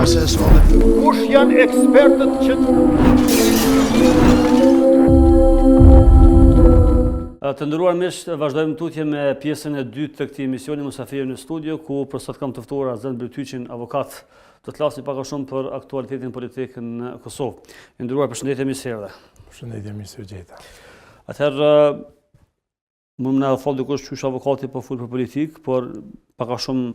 processuale. Kush janë ekspertët që Të nderuar miq, vazhdojmë tutje me pjesën e dytë të këtij emisioni Musafiri në studio, ku për sot kam të ftuar Azem Brytyçin, avokat, të flasim pak a shumë për aktualitetin politik në Kosovë. Të nderuar, përshëndetje, mirë se erdhe. Përshëndetje, mirë se u gjeta. Atëherë, më na fol dikush çush avokati po fol për politikë, por pak a shumë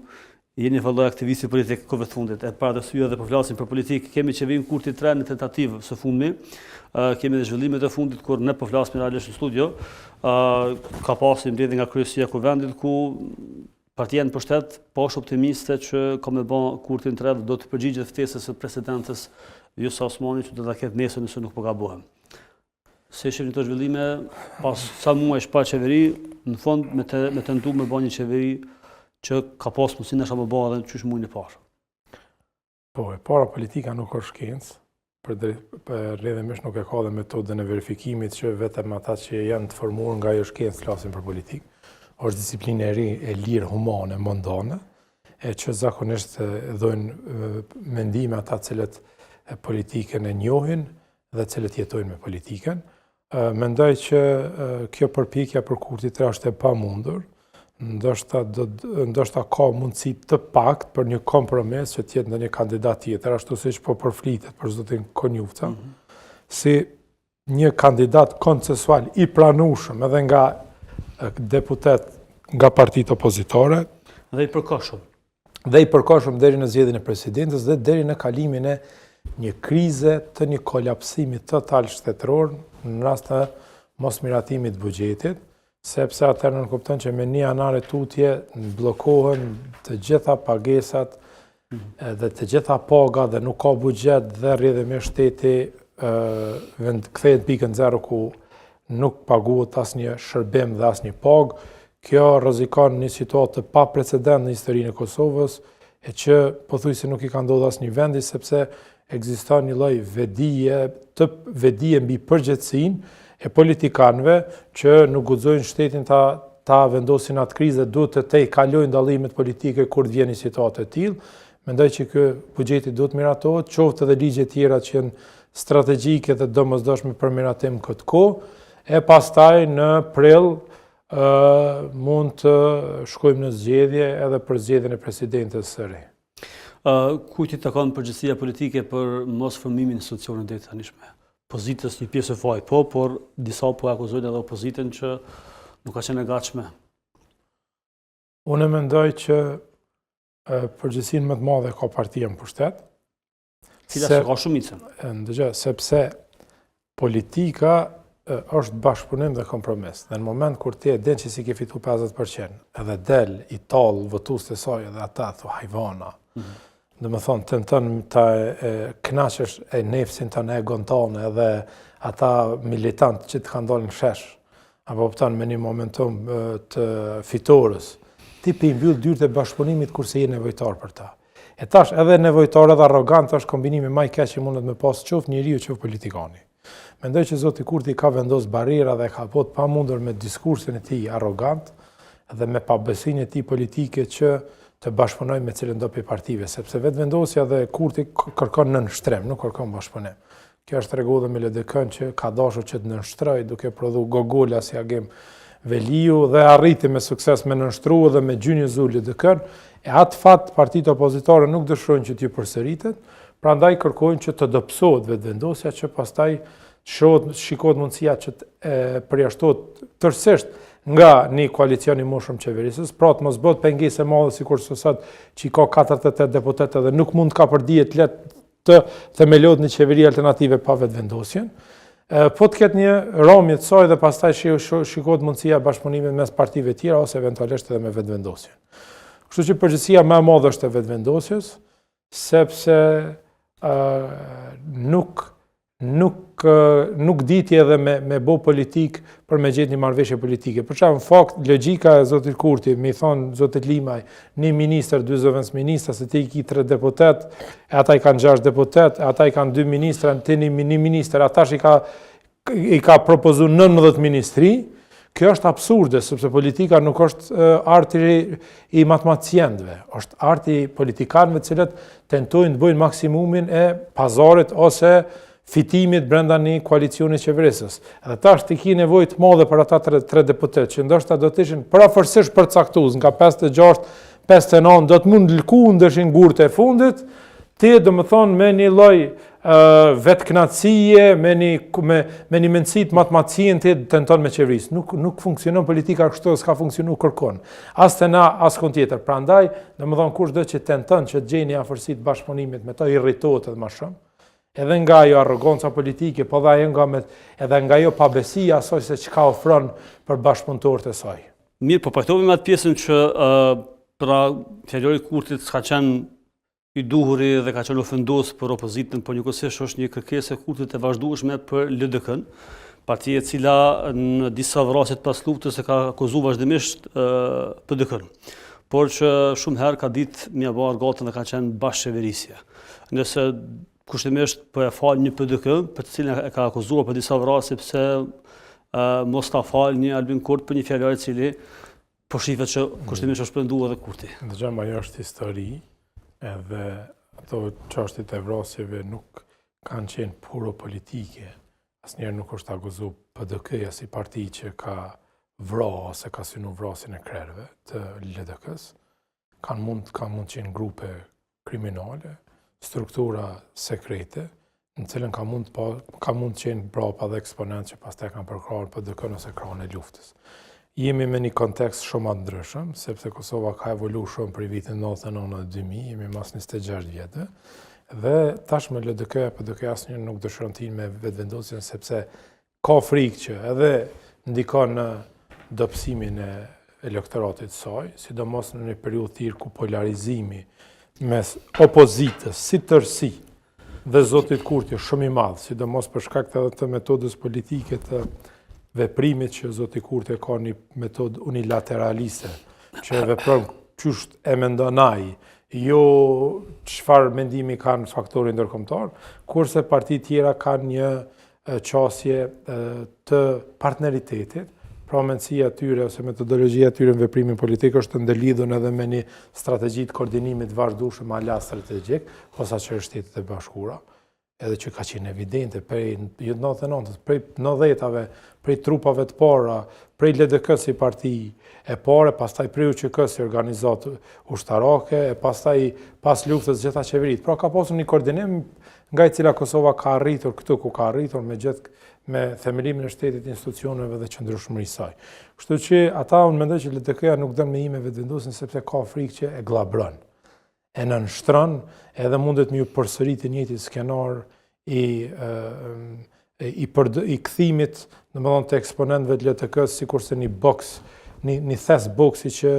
jeni vëllai aktivisti politik kohëve të fundit. E para të syve dhe po flasim për politikë, kemi qeverin kurti 3 në tentativë së fundmi. Kemi dhe zhvillimet e fundit kur ne po flasim realisht në studio. Ka pasur mbledhje nga kryesia e kuvendit ku partia në pushtet po është optimiste që ka me bë kurtin 3 do të përgjigjet ftesës së presidentes Vjosa Osmani që do ta ketë nesër nëse nuk po gabohem. Se shihni këto zhvillime pas sa muajsh pa qeveri, në fund me tentu me bë një qeveri që ka pas mundësinë është apo bë edhe çysh muajin e parë. Po, e para politika nuk është shkencë, për rrjedhimisht nuk e ka dhe metodën e verifikimit që vetëm ata që janë të formuar nga ajo shkencë flasin për politikë. Është disiplinë e re e lirë humane, mondane, e që zakonisht dhojnë mendime ata cilët politikën e njohin dhe cilët jetojnë me politikën. Mendoj që kjo përpjekja për kurti 3 është e pamundur. Ndoshta ka mundësi të pakt për një kompromis që tjetë në një kandidat tjetër, ashtu siç po përflitet për zotin Konjufca, si një kandidat konsensual i pranueshëm edhe nga deputet nga partitë opozitore Dhe i përkohshëm. Dhe i përkohshëm deri në zgjedhjen e presidentes dhe deri në kalimin e një krize të një kolapsimi total shtetëror në rast të mosmiratimit të buxhetit. Sepse atëherë në kupton që me një anare tutje bllokohen të gjitha pagesat dhe të gjitha paga dhe nuk ka buxhet dhe rrjedhimisht shteti kthehet pikën zero ku nuk paguhet asnjë shërbim dhe asnjë pagë. Kjo rrezikon një situatë të paprecedent në historinë e Kosovës e që pothuajse nuk i ka ndodhur asnjë vendi sepse ekziston një lloj vedie mbi përgjegjësinë e politikanëve që nuk guxojnë shtetin ta vendosin atë krizë dhe duhet të kalojnë dallimet politike kur vjen një situatë e tillë. Mendoj që ky buxheti duhet miratohet, qoftë edhe ligje tjera që janë strategjike dhe domosdoshme për miratim këtë kohë, e pastaj në prill mund të shkojmë në zgjedhje edhe për zgjedhjen e presidentes së re. Kujt i takon përgjegjësia politike për mos formimin e institucionit deri tanishme? Pozitës një pjesë e faj, por disa po akuzojnë edhe opozitën që nuk ka qenë e gatshme. Unë mendoj që përgjegjësinë më të madhe ka partia në pushtet. Cila ka shumicën. Ndëgjoj, sepse politika është bashkëpunim dhe kompromis. Dhe në moment kur ti e din që si ke fitu 50%, edhe del i tallë votues të saj edhe ata thu hajvana. Dhe më thonë, të nëtën të knaqesh e nefsin të në egon tonë edhe ata militant që të kanë dalë në shesh, apo pëtanë me një momentum të fitores, ti për i mbyllë dyrët e bashkëpunimit kurse je nevojtar për ta. E tash edhe nevojtar edhe arrogant është kombinimi maj keq që mundet me pas qoftë njeriu qoftë politikani. Mendoj që zoti Kurti ka vendos barriera dhe ka bot pa mundur me diskursin e tij arrogant dhe me pabesinë e tij politike që të bashkëpunoj me cilën do për partive, sepse vetëvendosja dhe Kurti kërkon nënshtrem, nuk kërkon bashkëpunim. Kjo është tregu dhe me LDK-n që ka dashur që të nënshtroj duke prodhu gogola si Agim Veliu dhe arriti me sukses me nënshtru dhe me gjynjëzu LDK-n, e atë fat partitë opozitore nuk dëshirojnë që t'ju përsëritet, prandaj kërkojnë që të dobësohet vetëvendosja që pastaj shikohet mundësia që të përjashtohet tërësisht nga një koalicion i moshëm qeverisës, pra të mos bëhet pengesë e madhe sikur sot që ka 48 deputet dhe nuk mund ka përdihet letë të themelohet një qeveri alternative pa vetëvendosjen. Po të ketë një ramje të saj dhe pastaj shikohet mundësia bashkëpunimit mes partive tjera ose eventualisht edhe me vetëvendosjen. Kështu që përgjithësia më e madhe është e vetëvendosjes, sepse nuk diti edhe me bo politik për me gjetë një marrëveshje politike. Për çfarë në fakt, logjika e zotit Kurti, mi thonë zotit Limaj, një minister, 2 zëvendës ministra, se ti i ki 3 deputet, e ata i kanë 6 deputet, e ata i kanë 2 ministra, ti një minister, ata i ka propozu 19 ministri, Kjo është absurde, sepse politika nuk është arti i matematikëve, është arti i politikanëve të cilët tentojnë të bëjnë maksimumin e pazarit ose fitimit brenda një koalicioni qeverisës. Edhe tash t'i ki nevojë të madhe për ata tre deputet, që ndoshta do të ishin parafërsisht përcaktuar, nga 56, 59 do të mund lkundeshin gurët e fundit, ti do më thonë me një lloj vetknatësie, me një mendësi të matematikën ti tenton me qeverisë. Nuk funksionon politika kështu, s'ka funksionu kërkon. As te na, as kon tjetër. Prandaj, domethënë kushdo që tenton që të gjejë një afërsi të bashkëpunimit me to irritohet edhe më shumë. Edhe nga ajo arroganca politike, po edhe nga ajo pabesia asaj se çka ofron për bashkëpunëtorët e saj. Mirë, po pajtohemi me atë pjesën që pra fjalori Kurtit s'ka qenë i duhuri dhe ka qenë ofendues për opozitën, por njëkohësisht është një kërkesë e Kurtit e vazhdueshme për LDK-n, partia e cila në disa vrasje pas luftës e ka akuzuar vazhdimisht PDK-n, por që shumë herë ka ditë mja bërë gatën dhe ka qenë bashkëqeverisje. Nëse kushtimisht po e fal një PDK, për të cilën e ka akuzuar për disa vrasje pse mos ta fal një Albin Kurti për një fjalor i cili po shifet që kushtimisht është penduar edhe Kurti. Dëgjojmë, ajo është histori, edhe ato çështjet e vrasjeve nuk kanë qenë puro politike. Asnjëherë nuk është akuzuar PDK-ja si parti që ka vrarë ose ka synu vrasjen e krerëve të LDK-s. Kanë mund qenë grupe kriminale, struktura sekrete, në cilën ka mund qenë brapa dhe eksponent që pastaj kanë përkrahur PDK-n ose krahun e luftës. Jemi me një kontekst shumë të ndryshëm, sepse Kosova ka evoluar shumë për vitin 99-2000, jemi mas 26 vjetë, dhe tash me LDK, PDK asnjëherë nuk dëshiron të me vetëvendosjen sepse ka frikë që edhe ndikon në dobësimin e elektoratit saj, sidomos në një periudhë tillë ku polarizimi mes opozitës si tërësi dhe zotit Kurti është shumë i madh, sidomos për shkak të metodës politike të veprimit që zoti Kurti ka një metodë unilateraliste, që vepron qysh e mendon ai, jo çfarë mendimi kanë faktorë ndërkombëtar, kurse partitë tjera kanë një qasje të partneritetit, pra mendësia e tyre ose metodologjia e tyre në veprimin politik është të ndërlidhur edhe me një strategji të koordinimit vazhdueshëm ala strategjik, posaçërisht Shtetet e Bashkuara, edhe që ka qenë evidente prej 99-s, prej 90-ave, prej trupave të para, prej LDK si parti e pare, pastaj prej UÇK si organizatë ushtarake, e pastaj pas luftës gjitha qeverit. Pra ka pasur një koordinim nga i cila Kosova ka arritur këtu ku ka arritur me themelimin e shtetit, institucioneve dhe qëndrueshmërisë saj. Kështu që ata unë mendoj që LDK-ja nuk don me ime vetëvendosin sepse ka frikë që e glabron. E nënshtron, edhe mundet me ju përsëriti njëjtin skenar i kthimit, domethënë të eksponentëve të LDK-s sikurse një boks, një thes boksi që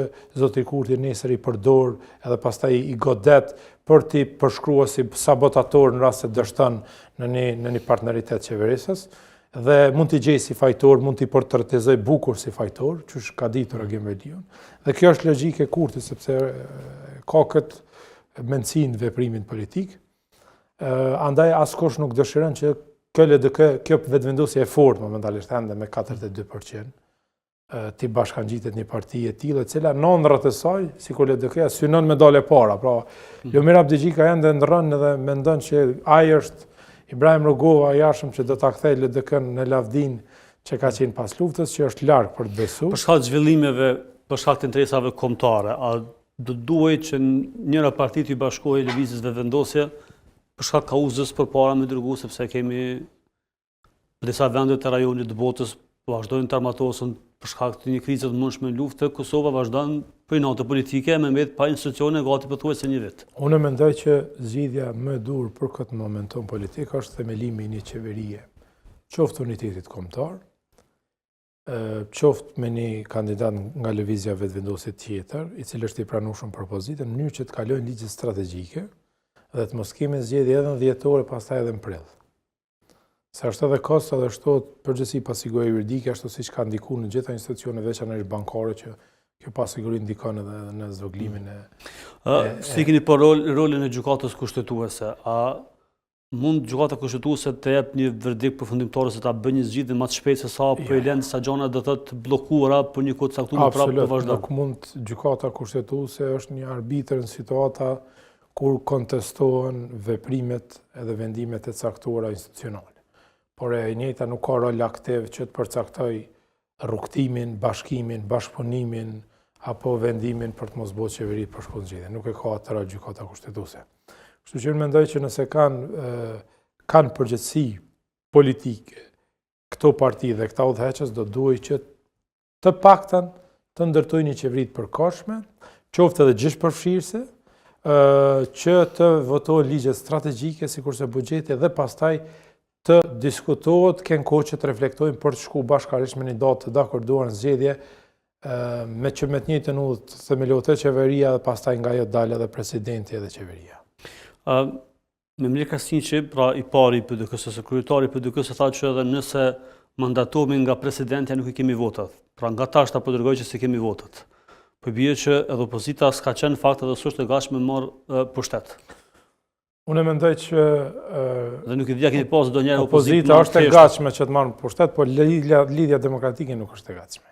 zoti Kurti nesër i përdor edhe pastaj i godet për t'i përshkruar si sabotator në rast se dështon në një partneritet qeverisës, dhe mund t'i gjej si fajtor, mund t'i portretizoj bukur si fajtor, që ka ditur Agim Veliun. Dhe kjo është logjike e Kurtit, sepse ka këtë mendësinë veprimin politik. Andaj askush nuk dëshiron që kjo vetëvendosje e fortë momentalisht ende me 42%, ti bashkangjitet një parti e tillë e cila në ëndrat e saj, sikur LDK-ja synon me dalë para. Pra, Lomir Abdixhika ende ndron edhe mendon që ai është Ibrahim Rogova i jashtëm që do ta kthejë LDK-n në lavdin që ka qenë pas luftës, që është larg për të besuar. Për shkak të zhvillimeve, për shkak të interesave kombëtare, a do duhet që njëra parti të bashkohej lëvizjes vetëvendosje për shkak kauzës përpara me dërgu, sepse kemi disa vende të rajonit të botës vazhdojnë të armatosen për shkak të një krize të mundshme në luftë, Kosova vazhdon për natë politike me mbet pa institucione gati pothuajse një vit. Unë mendoj që zgjidhja më e dur për këtë momentum politik është themelimi i një qeverie, qoftë unitetit kombëtar, qoftë me një kandidat nga lëvizja vetëvendosje tjetër, i cili është i pranueshëm për opozitën, në mënyrë që të kalojnë ligje strategjike dhe të mos kemi zgjedhje edhe në dhjetor e pastaj edhe në prill. Se është edhe kosto edhe është përgjithësi pasiguri juridike, ashtu siç ka ndikuar në gjitha institucionet veçanërisht bankare që kjo pasiguri ndikon edhe në zvoglimin e... Si keni po rolin e gjykatës kushtetuese, a Mund gjykata kushtetuese të jep një verdikt përfundimtar se ta bëjë një zgjidhje më të shpejtë se sa po i lënë disa gjëra do të bllokuara për një kohë të caktuar prapë të vazhdon. Nuk mund gjykata kushtetuese është një arbitër në situata kur kontestohen veprimet edhe vendimet e caktuara institucionale. Por e njëjta nuk ka rol aktiv që të përcaktoj rrugtimin, bashkimin, bashkëpunimin apo vendimin për të mos bërë qeveri për shkak të zgjedhjeve. Nuk e ka atë rol gjykata kushtetuese. Kështu që unë mendoj që nëse kanë përgjegjësi politike këto parti dhe këta udhëheqës do duhet që të paktën të ndërtojnë një qeveri të përkohshme, qoftë edhe gjithëpërfshirëse, që të votojnë ligje strategjike sikurse buxheti dhe pastaj të diskutohet, kënë kohë që të reflektojnë për të shku bashkarisht me një datë të dakorduar në zgjedhje, me që me të njëjtën udhë të themelohet qeveria dhe pastaj nga ajo dalë edhe presidenti edhe qeveria. Me Mlir Krasniqi, pra i pari i PDK-s, ose kryetari i PDK-s, tha që edhe nëse mandatohemi nga presidentja nuk i kemi votat. Pra nga tash ta po dërgoj që se kemi votat. Po bie që edhe opozita s'ka qenë fakt edhe s'është e gatshme marrë pushtet. Unë mendoj që dhe nuk i dia kemi pas ndonjëherë opozita është e gatshme që të marrë pushtet, por lidhja demokratike nuk është e gatshme.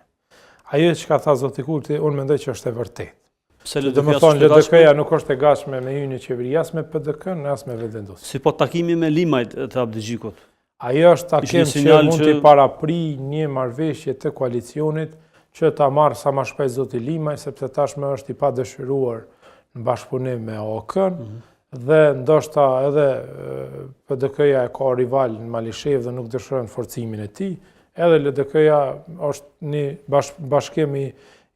Ajo që ka tha zoti Kurti, unë mendoj që është e vërtetë. Dhe më thonë, LDK-ja nuk është e gatshme me hyrje në qeveri, as me PDK-n, as me Vetëvendosjen. Si po takimi me Limajt të Abdixhikut. Ajo është takim që mund të parapri një marrëveshje të koalicionit që ta marrë sa më shpejt zoti Limaj, sepse tashmë është i padëshiruar në bashkëpunim me AOK-n, dhe ndoshta edhe PDK-ja e ka rival në Malishev dhe nuk dëshiron forcimin e tij, edhe LDK-ja është një bashkim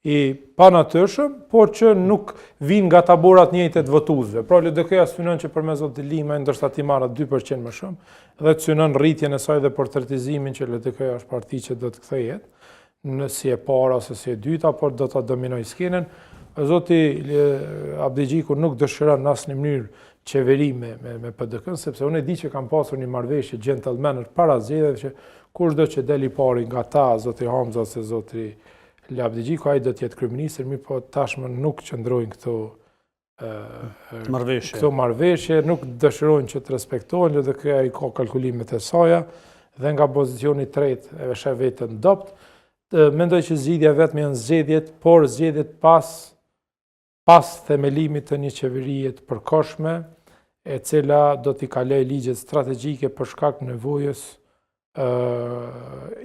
i panatyrshëm, por që nuk vinë nga taborat njëjtë të votuesve. Pra LDK-ja synon që përmes zotit Limaj ndoshta ti marrë 2% më shumë, dhe të synon rritjen e saj dhe portretizimin që LDK-ja është parti që do të kthehet, në si e para ose si e dyta, por do ta dominojë skenën. Zoti Abdixhiku nuk dëshiron në asnjë mënyrë qeveri me PDK-n, sepse unë e di që kam pasur një marrëveshje gentleman para zgjedhjeve që kushdo që deli pari nga ta, zoti Hamza ose zoti Abdixhiku, ai do të jetë kryeminist, mirë po tashmë nuk qëndrojnë këto marrëveshje, nuk dëshirojnë që të respektohen, LDK-ja i ka kalkulimet e saja dhe nga pozicioni i tretë e sheh veten dopt. Mendoj që zgjidhja vetëm janë zgjedhjet, por zgjedhjet pas themelimit të një qeverie të përkohshme, e cila do t'i kaloj ligjet strategjike për shkak nevojës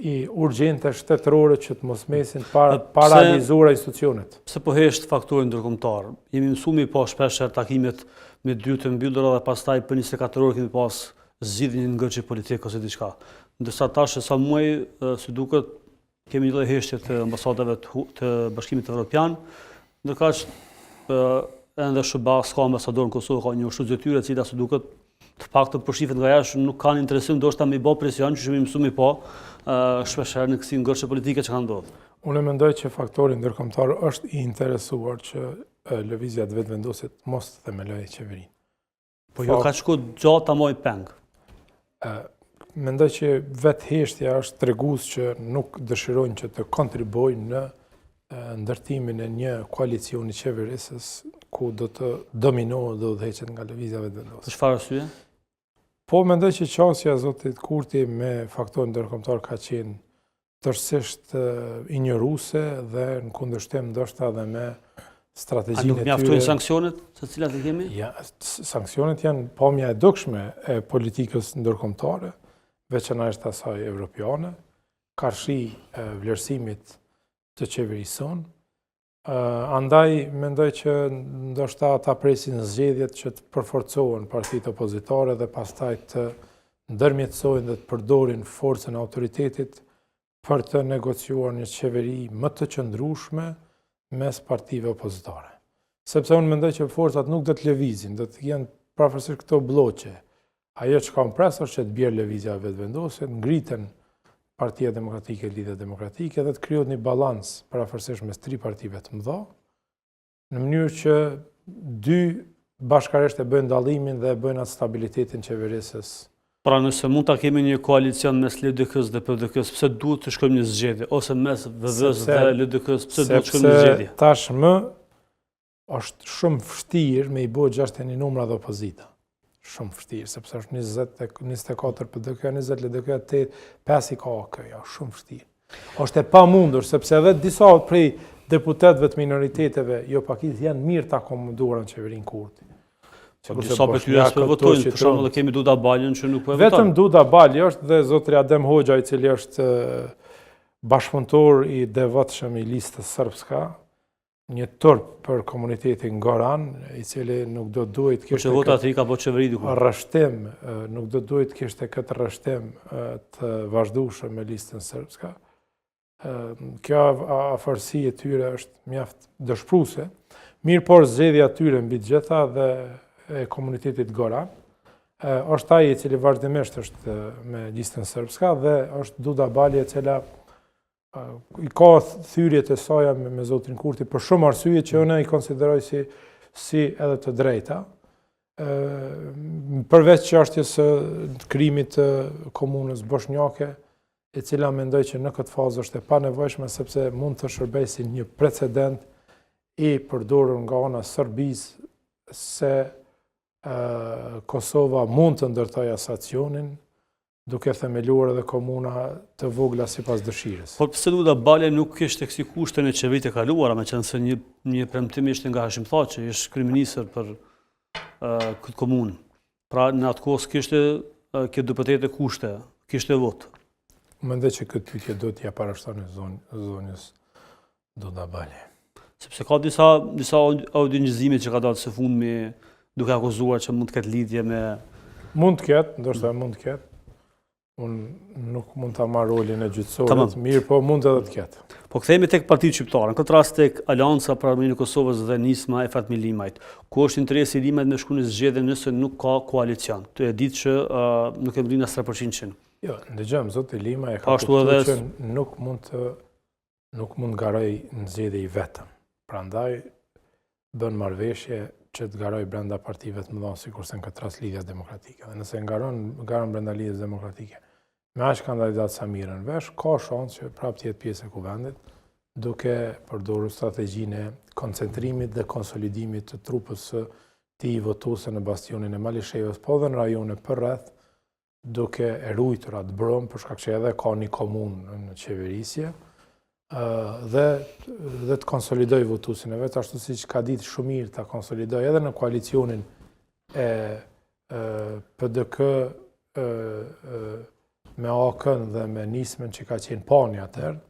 i urgjente shtetërore që të mos mesin paralizuara institucionet. Pse po hesht faktorin ndërkombëtar? Jemi mësuar mi pa shpesh takimet me dy të mbyllura dhe pastaj për 24 orë kemi pas zgjidhje një ngërçi politik ose diçka. Ndërsa tash sa muaj si duket kemi një lloj heshtje të ambasadave të Bashkimit Evropian, ndërkaq ende SBA s'ka ambasador në Kosovë, ka një ushtrë detyre e cila si duket të paktën për shifet nga jashtë nuk kanë interesim ndoshta me i bë presion që jemi mësuar mi pa shpeshherë në kësi ngërçe politike që kanë ndodhur. Unë mendoj që faktori ndërkombëtar është i interesuar që lëvizja të Vetëvendosjes mos të themelojë qeverinë. Po jo ka shku gjatë ta moj peng. Mendoj që vetë heshtja është tregues që nuk dëshirojnë që të kontribuojnë në ndërtimin e një koalicioni qeverisës ku do të dominohet dhe udhëheqet nga lëvizja Vetëvendosjes. Për çfarë arsye? Po mendoj që qasja e zotit Kurti me faktorin ndërkombëtar ka qenë tërësisht injoruese dhe në kundërshtim ndoshta edhe me strategjinë e tyre. A nuk mjaftojnë sanksionet të cilat i kemi? Ja, sanksionet janë pamja e dukshme e politikës ndërkombëtare, veçanërisht asaj evropiane, karshi vlerësimit të qeverisë sonë. Andaj mendoj që ndoshta ata presin zgjedhjet që të përforcohen partitë opozitare dhe pastaj të ndërmjetësojnë dhe të përdorin forcën e autoritetit për të negociuar një qeveri më të qëndrueshme mes partive opozitare. Sepse unë mendoj që forcat nuk do të lëvizin, do të jenë pavarësisht këto bloqe. Ajo që ka mpresur që të bjerë lëvizja Vetëvendosjes, ngriten Partia Demokratike, Lidhja Demokratike, dhe të krijohet një balans parafërsisht mes tri partive të mëdha, në mënyrë që dy bashkarisht e bëjnë dallimin dhe e bëjnë atë stabilitetin qeverisës. Pra nëse mund ta kemi një koalicion mes LDK-s dhe PDK-s, pse duhet të shkojmë në zgjedhje, ose mes VV-s dhe LDK-s, pse duhet të shkojmë në zgjedhje? Sepse tashmë është shumë vështirë me i bërë 61 numra dhe opozita. shumë vështirë, sepse është 24 PDK, 20 LDK, 8, 5 i ka AKJ, shumë vështirë. Është e pamundur, sepse edhe disa prej deputetëve të minoriteteve, jo pakisht, janë mirë ta akomoduar në qeverinë Kurti. Disa për tyre s'po votojnë, për shembull kemi Duda Baljën që nuk po e voton. Vetëm Duda Balji është dhe zotri Adem Hoxha, i cili është bashkëpunëtor i devotshëm i listës srpska, një turp për komunitetin Goran, i cili nuk do duhet kishte votat i ka po qeveri diku. Rrështim, nuk do duhet kishte këtë rrështim të vazhdueshëm me listën srpska. Kjo afërsi e tyre është mjaft dëshpruese, mirë por zgjedhja e tyre mbi të gjitha dhe e komunitetit Goran është ai i cili vazhdimisht është me listën srpska dhe është Duda Balji e cila i ka thyrjet e saj me zotrin Kurti për shumë arsye që unë i konsideroj si edhe të drejta. Përveç çështjes së krimit të komunës bosnjake, e cila mendoj që në këtë fazë është e panevojshme sepse mund të shërbejë si një precedent i përdorur nga ana e Serbisë se Kosova mund të ndërtojë asacionin, duke themeluar edhe komuna të vogla sipas dëshirës. Por pse Duda Balja nuk kishte kësi kushten e qeveritë e kaluara, meqense një premtim ishte nga Hashim Thaçi, ish kryeministër për këtë komunë. Pra në atë kohë kishte këtë deputete kushte, kishte vot. Mendoj që këtë pyetje do t'ja parashtroni zonjës Duda Balje. Sepse ka disa audionjëzime që ka dalë së fundmi duke akuzuar që mund të ketë lidhje me... Mund të ketë, ndoshta mund të ketë. Unë nuk mund të marr rolin e gjyqësorit, mirë, po mund edhe të ketë. Po kthehemi tek partitë shqiptare, në këtë rast tek Alianca për Armiqërinë e Kosovës dhe Nisma e Fatmir Limajt. Ku është interesi i Limajt me shku në zgjedhje nëse nuk ka koalicion? Të e ditë që nuk e mbrin as 3%. Jo, ndëgjëm, zoti Limaj e ka kuptuar që nuk mund garoj në zgjedhje i vetëm. Prandaj bën marrëveshje që të garoj brenda partive të mëdha sikurse në këtë rast Lidhja Demokratike. Dhe nëse ngaron brenda Lidhjes Demokratike, me aq kandidat sa mirën vesh, ka shans që prapë të jetë pjesë e kuvendit, duke përdorur strategjinë e koncentrimit dhe konsolidimit të trupës së tij votuese në bastionin e Malishevës, po dhe në rajone përreth, duke e ruajtur atë brom, për shkak që edhe ka një komunë në qeverisje, dhe të konsolidoj votuesin e vet, ashtu siç ka ditë shumë mirë ta konsolidoj edhe në koalicionin e PDK me AK-n dhe me Nismën që ka qenë pani atëherë,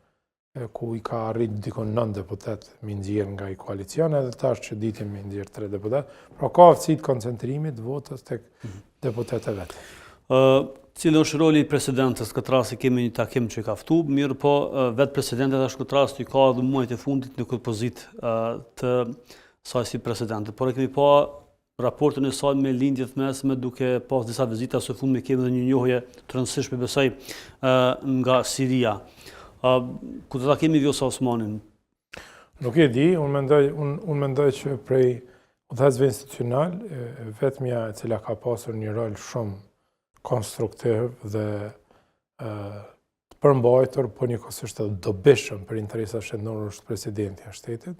ku i ka arrit dikon 9 deputet mi nxjerr nga i koalicion, edhe tash që ditim mi nxjerr 3 deputet, pra ka aftësi të koncentrimit votës tek deputetët vet. Cili është roli i presidentës, këtë rast kemi një takim që i ka ftu, mirë po vetë presidentet është këtë rast i ka edhe muajt e fundit në këtë pozitë të saj si presidentet. Por e kemi pa raportin e saj me lindjet mesme duke pas disa vizita së fundmi kemi dhe një njohje të rëndësishme besoj nga Siria. Ku të takimi Vjosa Osmanin? Nuk e di, unë mendoj që prej udhëheqësve institucional, vetmja e cila ka pasur një rol shumë konstruktiv dhe përmbajtur, po njëkohësisht edhe dobishëm për interesat shëndetësore është presidenti i shtetit,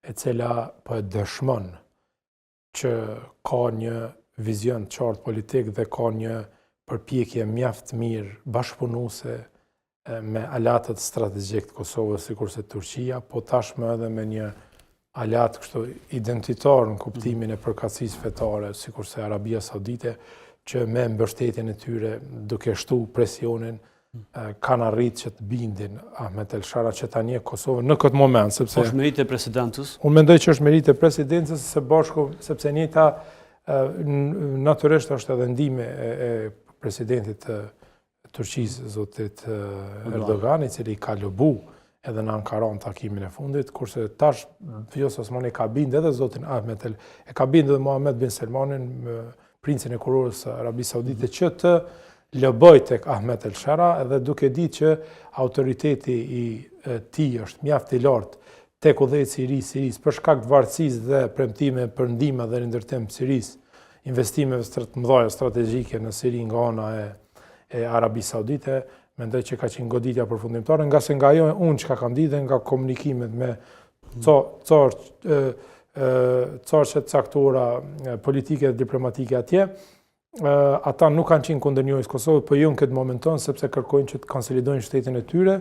e cila po e dëshmon që ka një vizion të qartë politik dhe ka një përpjekje mjaft mirë bashkëpunuese me alatët strategjik të Kosovës, sikurse Turqia, po tashmë edhe me një alat kështu identitar në kuptimin e përkatësisë fetare, sikurse Arabia Saudite, që me mbështetjen e tyre duke shtu presionin kanë arritë që të bindin Ahmet El-Shara që ta njeh Kosovën në këtë moment, sepse është meritë e presidentës. Unë mendoj që është meritë e presidentës së bashku, sepse njëta natyrisht është edhe ndihmë e presidentit të Turqisë, zotit Erdogan, i cili ka lobu edhe në Ankara në takimin e fundit, kurse tash Vjosa Osmani ka bindë edhe zotin Ahmet e ka bindë edhe Mohammed bin Salmanin, princin e kurorës së Arabisë Saudite, që të lëboj tek Ahmet El-Shara, edhe duke ditë që autoriteti i tij është mjaft i lartë tek udhëheqësi i Sirisë për shkak të varësisë dhe premtime për ndihmë dhe rindërtim të Sirisë, investimeve të mëdha strategjike në Siri nga ana e Arabisë Saudite, mendoj që ka qenë goditja përfundimtare, nga se nga ajo unë çka kam ditë nga komunikimet me çështje caktuara politike dhe diplomatike atje. Ata nuk kanë qenë kundër njohjes Kosovës, po jo në këtë momenton sepse kërkojnë që të konsolidojnë shtetin e tyre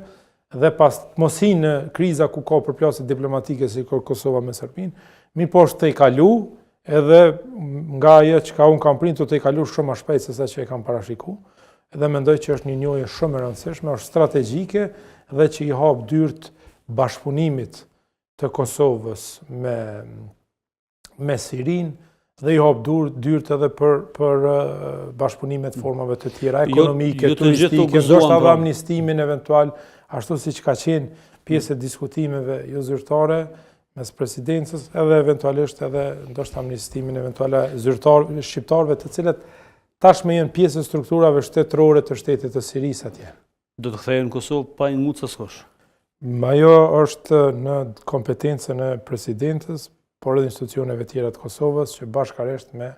dhe pas mos hinë në kriza ku ka përplasje diplomatike si Kosova me Serbinë, mirë po është të i kalu edhe nga ajo që unë kam pritur të i kalu shumë më shpejt se sa që e kam parashiku. Edhe mendoj që është një njohje shumë e rëndësishme, është strategjike dhe që i hap dyert bashkëpunimit të Kosovës me Sirinë dhe i hap dyert edhe për bashkëpunimet formave të tjera ekonomike, turistike, ndoshta edhe amnistimin eventual, ashtu siç ka qenë pjesë e diskutimeve jo zyrtare mes presidencës, edhe eventualisht edhe ndoshta amnistimin eventual zyrtarëve shqiptarëve, të cilët tashmë janë pjesë e strukturave shtetërore të shtetit të Sirisë atje. Do të kthehen në Kosovë pa një mucë s'kosh. Ajo është në kompetencën e presidentës, por edhe institucioneve tjera të Kosovës që bashkërisht me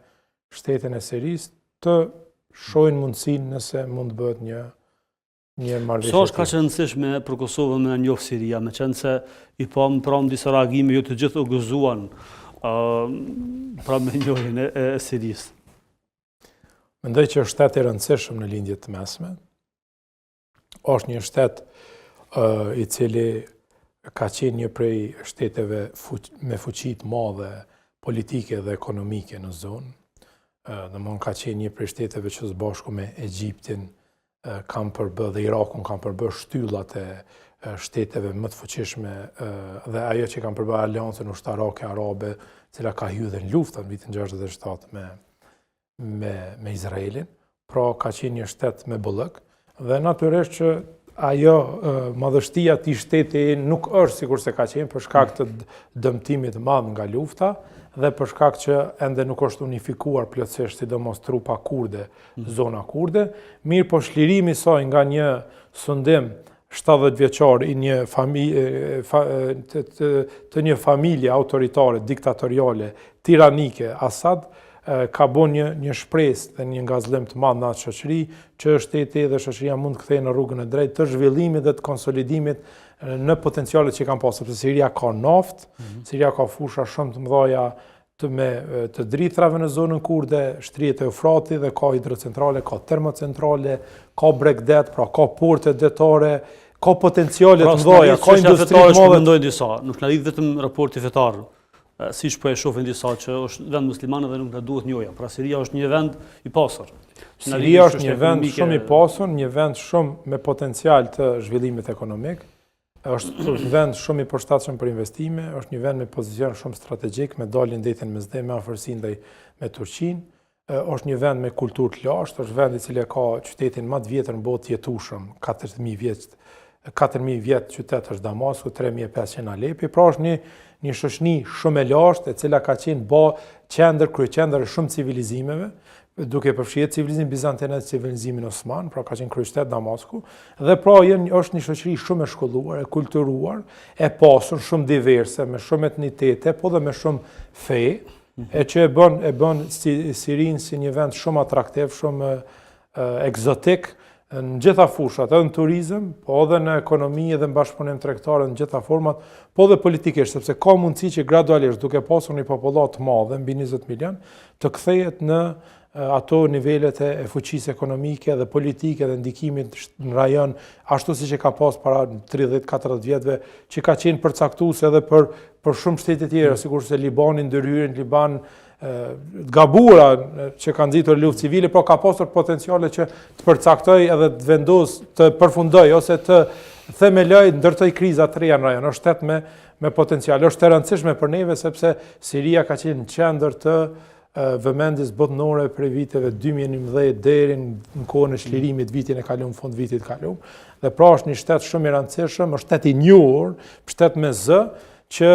shtetin e Sirisë të shohin mundësinë nëse mund të bëhet një marrëveshje. Sa është kaq e rëndësishme për Kosovën me njoh Siria, me qenë se i pam pranë disa reagime, jo të gjithë u gëzuan pra me njohjen e Sirisë. Mendoj që është shtet i rëndësishëm në lindje të mesme. Është një shtet i cili ka qenë një prej shteteve me fuqi të madhe politike dhe ekonomike në zonë. Domthonë ka qenë një prej shteteve që së bashku me Egjiptin kanë përbërë dhe Irakun kanë përbërë shtyllat e shteteve më të fuqishme dhe ajo që kanë përbërë aleancën ushtarake arabe, cila ka hyrë dhe në luftën në vitin 67 me Izraelin. Pra ka qenë një shtet me bollëk dhe natyrisht që ajo madhështia të shteti nuk është sikur se ka qenë për shkak të dëmtimit madh nga lufta dhe për shkak që ende nuk është unifikuar plotësisht sidomos trupa kurde, zona kurde, mirë po shlirimi i saj nga një sundim 70 vjeçar i një të një familje autoritare, diktatoriale, tiranike, Asad, ka bën një shpresë dhe një ngazëllim të madh në atë shoqëri, që shteti dhe shoqëria mund të kthehen në rrugën e drejtë të zhvillimit dhe të konsolidimit në potencialet që kanë pasur, sepse Siria ka naftë, Siria ka fusha shumë të mëdha të drithrave në zonën kurde, shtrihet e Eufrati dhe ka hidrocentrale, ka termocentrale, ka bregdet, pra ka porte detare, ka potenciale të mëdha, ka industri të mëdha. Mendojnë disa, nuk na lidh vetëm raporti fetar. Siç po e shohin disa që është vend musliman dhe nuk na duhet njohja. Pra Siria është një vend i pasur. Siria është një vend shumë i pasur, një vend shumë me potencial të zhvillimit ekonomik. Është një vend shumë i përshtatshëm për investime, është një vend me pozicion shumë strategjik, me daljen detin mesdhe, me afërsinë ndaj me Turqinë. Është një vend me kulturë të lashtë, është vend i cili ka qytetin më të vjetër në botë jetueshëm, 4000 vjet qytet është Damasku, 3500 Alepi, pra është një shoqëni shumë e lashtë, e cila ka qenë kryeqendër e shumë civilizimeve, duke përfshirë civilizimin bizantin dhe civilizimin osman, pra ka qenë kryeqytet Damasku, dhe pra është një shoqëri shumë e shkolluar, e kulturuar, e pasur, shumë diverse, me shumë etnitete, po dhe me shumë fe, e që e bën Sirinë si një vend shumë atraktiv, shumë egzotik, në gjitha fushat, edhe në turizëm, po edhe në ekonomi edhe në bashkëpunim tregtare në gjitha format, po edhe politikisht, sepse ka mundësi që gradualisht, duke pasur një popullat të madhe, mbi 20 milion, të kthehet në ato nivelet e fuqisë ekonomike dhe politike dhe ndikimit në rajon, ashtu siç e ka pas para 30-40 vjetëve, që ka qenë përcaktuese edhe për shumë shtete tjera, sikurse Libani, ndërhyrjen në Liban, gabura që kanë nxitur luftë civile, por ka pasur potenciale që të përcaktoj edhe të vendos, të përfundoj ose të themeloj, ndërtoj kriza të reja në rajon. Është shtet me potencial. Është e rëndësishme për neve sepse Siria ka qenë në qendër të vëmendjes botërore prej viteve 2011 deri në kohën e çlirimit vitin e kaluar, fund vitit kaluar. Dhe pra është një shtet shumë i rëndësishëm, është shtet i njohur, shtet me Z, që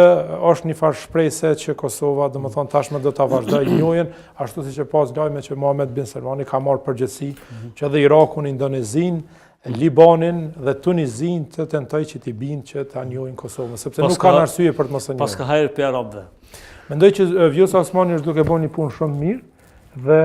është një farë shpresë që Kosova, domethënë tashmë do ta vazhdojë njohjen, ashtu siç e pas lajme që Mohamed bin Salmani ka marrë përgjegjësi që edhe Irakun, Indonezinë, Libanin dhe Tunizinë të tentojë që t'i bind që ta njohin Kosovën, sepse nuk kanë arsye për të mos e njohur. Paska hajër për arabëve. Mendoj që Vjosa Osmani është duke bërë një punë shumë mirë dhe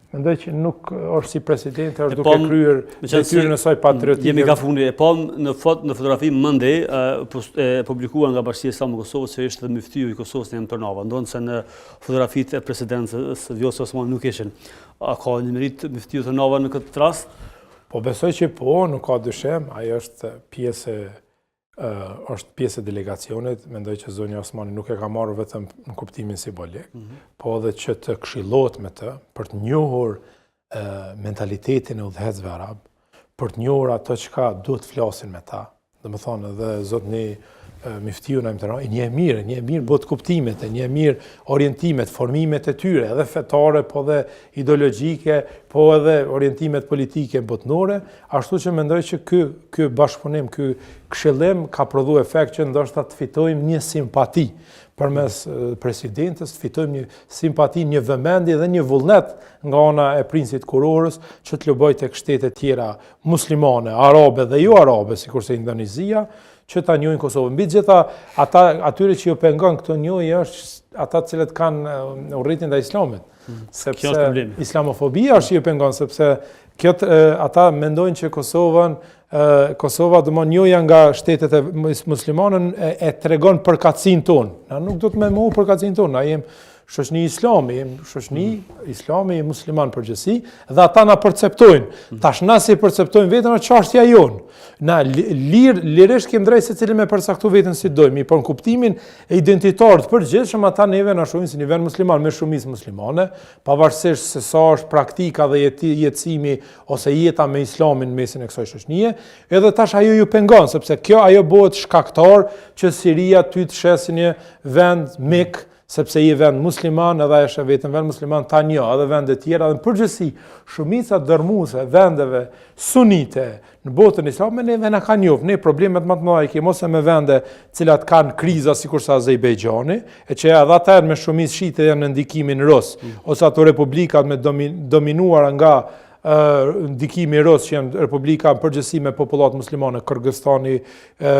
Mendoj që nuk është si presidente, është duke kryer detyrën e saj patriotike. Jemi ka fundi. E pam në fotografi Monday e publikuar nga Bashkia Islame e Kosovës që ishte myftyu i Kosovës në Tërnava, ndonë se në fotografitë e presidentës Vjosa Osmani nuk ishin. A ka një merit myftyu Tërnava në këtë rast? Po besoj që po, nuk ka dyshim, ajo është pjesë e delegacionit, mendoj që zonja Osmani nuk e ka marrë vetëm në kuptimin simbolik, po edhe që të këshillohet me të, për të njohur mentalitetin e udhëhecëve arab, për të njohur ato çka duhet flasin me ta. Domethënë edhe zotni myftiju në Tiranë, një e mirë bot kuptimet, një e mirë orientimet, formimet e tyre, edhe fetare, po edhe ideologjike, po edhe orientimet politike botnore, ashtu që mendoj që ky bashkëpunim, ky këshillim ka prodhuar efekt që ndoshta të fitojmë një simpati përmes presidentës, të fitojmë një simpati, një vëmendje dhe një vullnet nga ana e princit kurorës që të lëboj tek shtetet tjera muslimane, arabe dhe jo arabe, sikurse Indonezia, që ta njohin Kosovën. Mbi gjitha, atyre që ju pengon këtë njohje është ata të cilët kanë urrëtin ndaj islamit. Sepse islamofobia është që ju pengon, sepse ata mendojnë që Kosova domon njohja nga shtetet e muslimane e tregon përkatësinë tonë. Na nuk do të më mohu përkatësinë tonë, na jem shoqëni islami, shoqëni islami i musliman përgjithësi, dhe ata na perceptojnë. Tash na si perceptojnë vetëm në çështja jonë. Na lirisht kemi drejt secili me përcaktu veten si dojmë, por në kuptimin e identitar të përgjithshëm ata neve na shohin si një vend musliman me shumicë muslimane, pavarësisht se sa është praktika dhe jetësimi ose jeta me islamin në mesin e kësaj shoqënie, edhe tash ajo ju pengon, sepse ajo bëhet shkaktar që Siria ty të shesë një vend mik, sepse i vend musliman, edhe është vetëm vend musliman tani edhe vende tjera, dhe në përgjithësi shumica dërmuese vendeve sunite në botën islame neve na kanë njohur, ne problemet më të mëdha kemi ose me vende cilat kanë kriza sikurse Azerbajxhani, e që edhe ata me shumicë shite janë në ndikimin rus, ose ato republikat me dominuara nga ndikimi rus që janë republika në përgjithësi me popullat muslimane, Kërgëzstani,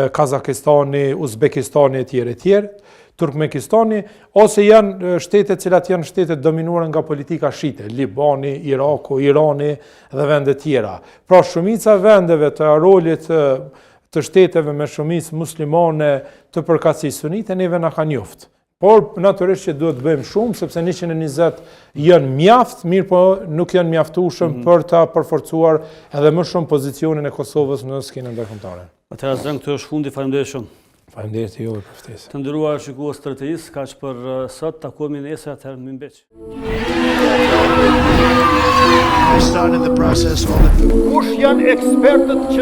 Kazakistani, Uzbekistani e tjerë, Turkmenistani, ose janë shtetet cilat janë shtetet dominuara nga politika shite, Libani, Iraku, Irani dhe vende tjera. Pra shumica vendeve të rolit të shteteve me shumicë muslimane të përkatësisë sunite neve na kanë njoft. Por natyrisht që duhet të bëjmë shumë, sepse 120 janë mjaft, mirë po nuk janë mjaftueshëm për ta përforcuar edhe më shumë pozicionin e Kosovës në skenën ndërkombëtare. Atëherë zënë këtë është fundi, faleminderit shumë. Faleminderit juve për ftesën. Të nderuar shikues të RTS, kaq për sot, takohemi nesër atëherë në Mbeq. Kush janë ekspertët që